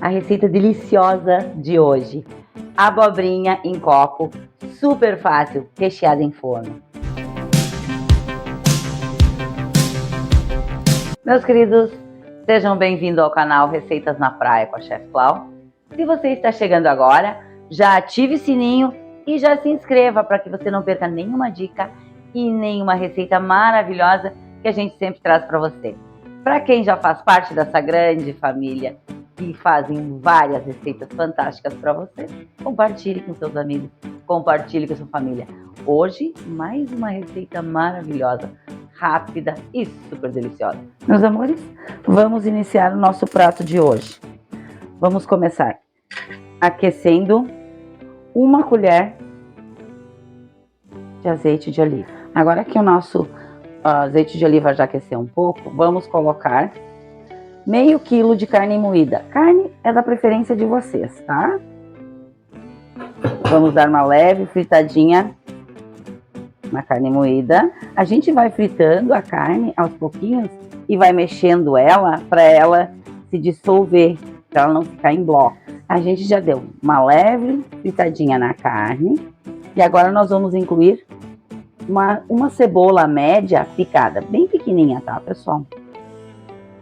a receita deliciosa de hoje. Abobrinha em coco, super fácil, recheada em forno. Meus queridos, sejam bem-vindos ao canal Receitas na Praia com a Chef Clau. Se você está chegando agora, já ative o sininho e já se inscreva para que você não perca nenhuma dica e nenhuma receita maravilhosa que a gente sempre traz para você. Para quem já faz parte dessa grande família que fazem várias receitas fantásticas para você, compartilhe com seus amigos, compartilhe com sua família. Hoje, mais uma receita maravilhosa, rápida e super deliciosa. Meus amores, vamos iniciar o nosso prato de hoje. Vamos começar aquecendo uma colher de azeite de oliva. Agora que o nosso azeite de oliva já aqueceu um pouco, vamos colocar meio quilo de carne moída. Carne é da preferência de vocês, tá? Vamos dar uma leve fritadinha na carne moída. A gente vai fritando a carne aos pouquinhos e vai mexendo ela para ela se dissolver, para ela não ficar em bloco. A gente já deu uma leve fritadinha na carne e agora nós vamos incluir uma cebola média picada, bem pequenininha, tá, pessoal?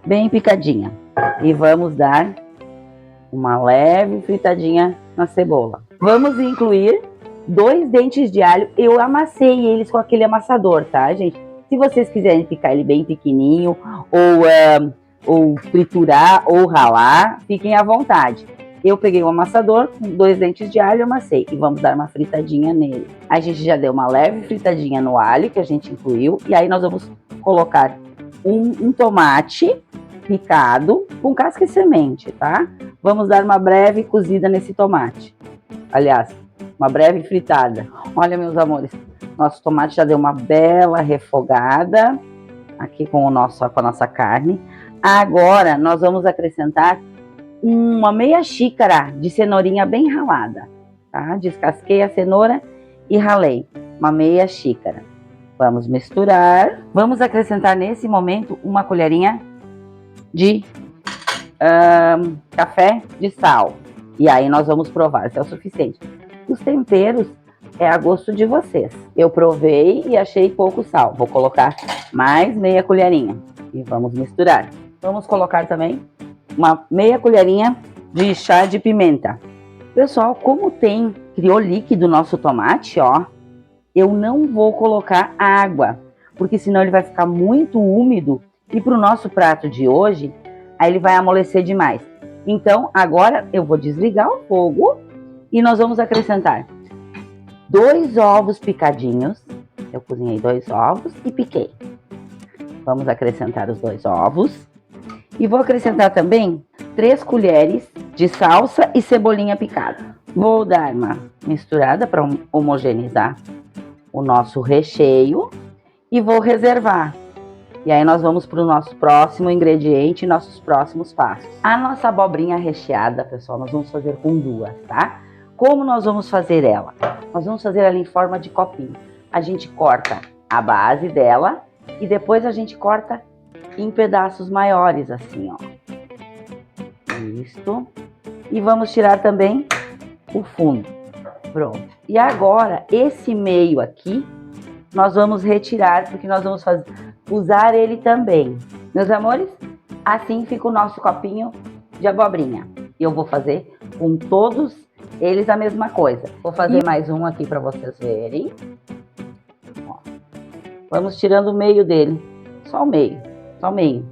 Bem picadinha. E vamos dar uma leve fritadinha na cebola. Vamos incluir 2 dentes de alho. Eu amassei eles com aquele amassador, tá, gente? Se vocês quiserem picar ele bem pequenininho, ou triturar, ou ralar, fiquem à vontade. Eu peguei um amassador com 2 dentes de alho e amassei. E vamos dar uma fritadinha nele. A gente já deu uma leve fritadinha no alho que a gente incluiu. E aí nós vamos colocar um tomate picado com casca e semente, tá? Vamos dar uma breve cozida nesse tomate. Aliás, uma breve fritada. Olha, meus amores, nosso tomate já deu uma bela refogada aqui com a nossa carne. Agora nós vamos acrescentar uma meia xícara de cenourinha bem ralada, tá? Descasquei a cenoura e ralei, uma meia xícara. Vamos misturar. Vamos acrescentar nesse momento uma colherinha de café de sal. E aí nós vamos provar se é o suficiente. Os temperos é a gosto de vocês. Eu provei e achei pouco sal. Vou colocar mais meia colherinha e vamos misturar. Vamos colocar também uma meia colherinha de chá de pimenta. Pessoal, como criou líquido nosso tomate, ó, eu não vou colocar água, porque senão ele vai ficar muito úmido e para o nosso prato de hoje, aí ele vai amolecer demais. Então, agora eu vou desligar o fogo e nós vamos acrescentar 2 ovos picadinhos. Eu cozinhei 2 ovos e piquei. Vamos acrescentar os 2 ovos. E vou acrescentar também 3 colheres de salsa e cebolinha picada. Vou dar uma misturada para homogeneizar o nosso recheio e vou reservar. E aí nós vamos para o nosso próximo ingrediente, nossos próximos passos. A nossa abobrinha recheada, pessoal, nós vamos fazer com 2, tá? Como nós vamos fazer ela? Nós vamos fazer ela em forma de copinho. A gente corta a base dela e depois a gente corta em pedaços maiores, assim, ó. Isso. E vamos tirar também o fundo. Pronto. E agora, esse meio aqui, nós vamos retirar, porque nós vamos usar ele também. Meus amores, assim fica o nosso copinho de abobrinha. E eu vou fazer com todos eles a mesma coisa. Vou fazer mais um aqui para vocês verem. Ó. Vamos tirando o meio dele. Só o meio. Só o meio.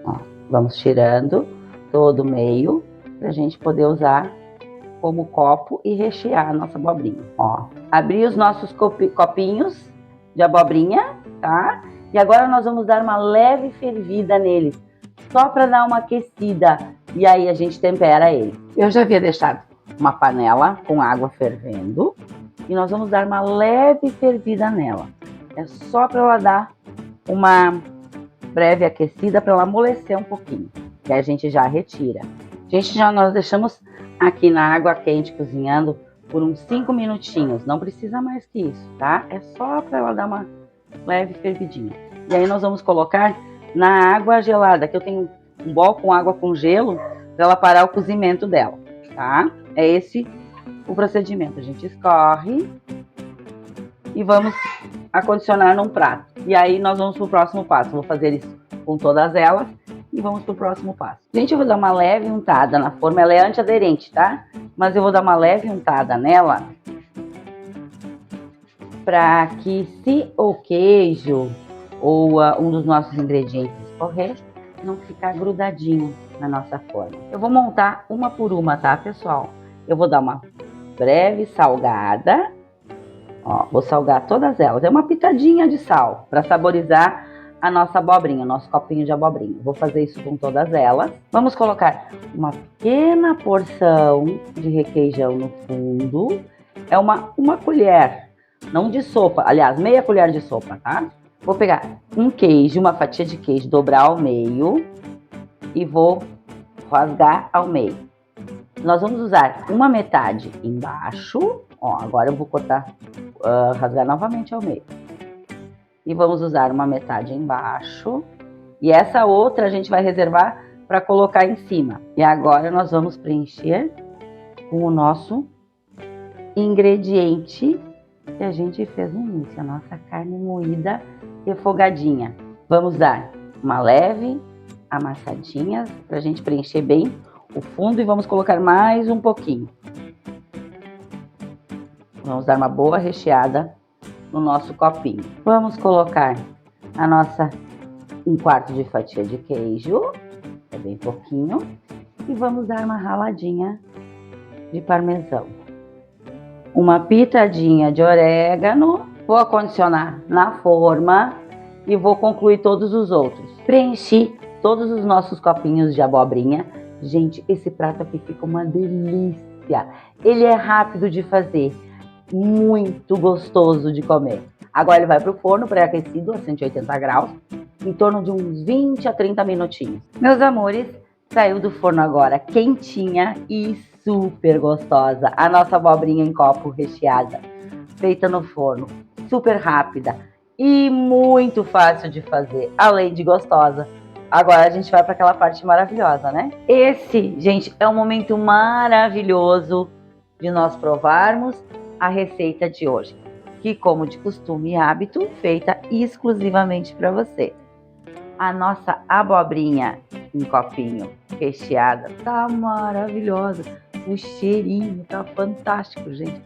Ó. Vamos tirando todo o meio para a gente poder usar como copo e rechear a nossa abobrinha. Ó. Abri os nossos copinhos de abobrinha, tá? E agora nós vamos dar uma leve fervida neles, só para dar uma aquecida. E aí a gente tempera ele. Eu já havia deixado uma panela com água fervendo e nós vamos dar uma leve fervida nela. É só para ela dar uma breve aquecida, para ela amolecer um pouquinho. E aí a gente já retira. Nós deixamos aqui na água quente cozinhando por uns 5 minutinhos. Não precisa mais que isso, tá? É só para ela dar uma leve fervidinha. E aí nós vamos colocar na água gelada, que eu tenho um bol com água com gelo, para ela parar o cozimento dela, tá? É esse o procedimento. A gente escorre e vamos acondicionar num prato. E aí nós vamos pro próximo passo. Vou fazer isso com todas elas e vamos pro próximo passo. Gente, eu vou dar uma leve untada na forma. Ela é antiaderente, tá? Mas eu vou dar uma leve untada nela para que, se o queijo ou um dos nossos ingredientes escorrer, não ficar grudadinho na nossa forma. Eu vou montar uma por uma, tá, pessoal? Eu vou dar uma breve salgada. Ó, vou salgar todas elas. É uma pitadinha de sal para saborizar a nossa abobrinha, nosso copinho de abobrinha. Vou fazer isso com todas elas. Vamos colocar uma pequena porção de requeijão no fundo. É uma colher, não de sopa, aliás, meia colher de sopa, tá? Vou pegar um queijo, uma fatia de queijo, dobrar ao meio e vou rasgar ao meio. Nós vamos usar uma metade embaixo. Ó, agora eu vou cortar, rasgar novamente ao meio. E vamos usar uma metade embaixo. E essa outra a gente vai reservar para colocar em cima. E agora nós vamos preencher com o nosso ingrediente que a gente fez no início, a nossa carne moída refogadinha. Vamos dar uma leve amassadinha para a gente preencher bem o fundo e vamos colocar mais um pouquinho. Vamos dar uma boa recheada no nosso copinho. Vamos colocar a nossa 1/4 de fatia de queijo, é bem pouquinho, e vamos dar uma raladinha de parmesão. Uma pitadinha de orégano. Vou acondicionar na forma e vou concluir todos os outros. Preenchi todos os nossos copinhos de abobrinha. Gente, esse prato aqui fica uma delícia. Ele é rápido de fazer, muito gostoso de comer. Agora ele vai para o forno pré-aquecido a 180 graus, em torno de uns 20 a 30 minutinhos. Meus amores, saiu do forno agora quentinha e super gostosa. A nossa abobrinha em copo recheada, feita no forno, super rápida e muito fácil de fazer, além de gostosa. Agora a gente vai para aquela parte maravilhosa, né? Esse, gente, é um momento maravilhoso de nós provarmos a receita de hoje, que, como de costume e hábito, feita exclusivamente para você. A nossa abobrinha em copinho recheada tá maravilhosa. O cheirinho tá fantástico, gente.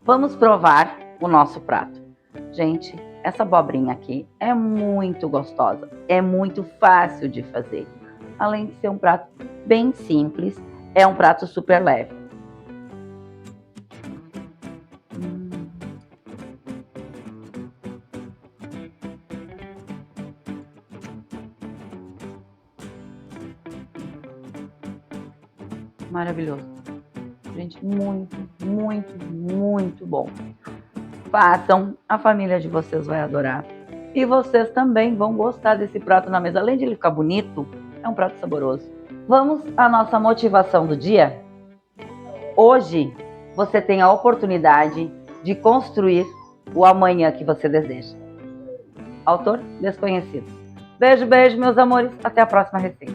Vamos provar o nosso prato. Gente, essa abobrinha aqui é muito gostosa, é muito fácil de fazer. Além de ser um prato bem simples, é um prato super leve. Maravilhoso. Gente, muito, muito, muito bom. Façam, a família de vocês vai adorar. E vocês também vão gostar desse prato na mesa. Além de ele ficar bonito, é um prato saboroso. Vamos à nossa motivação do dia? Hoje, você tem a oportunidade de construir o amanhã que você deseja. Autor desconhecido. Beijo, beijo, meus amores. Até a próxima receita.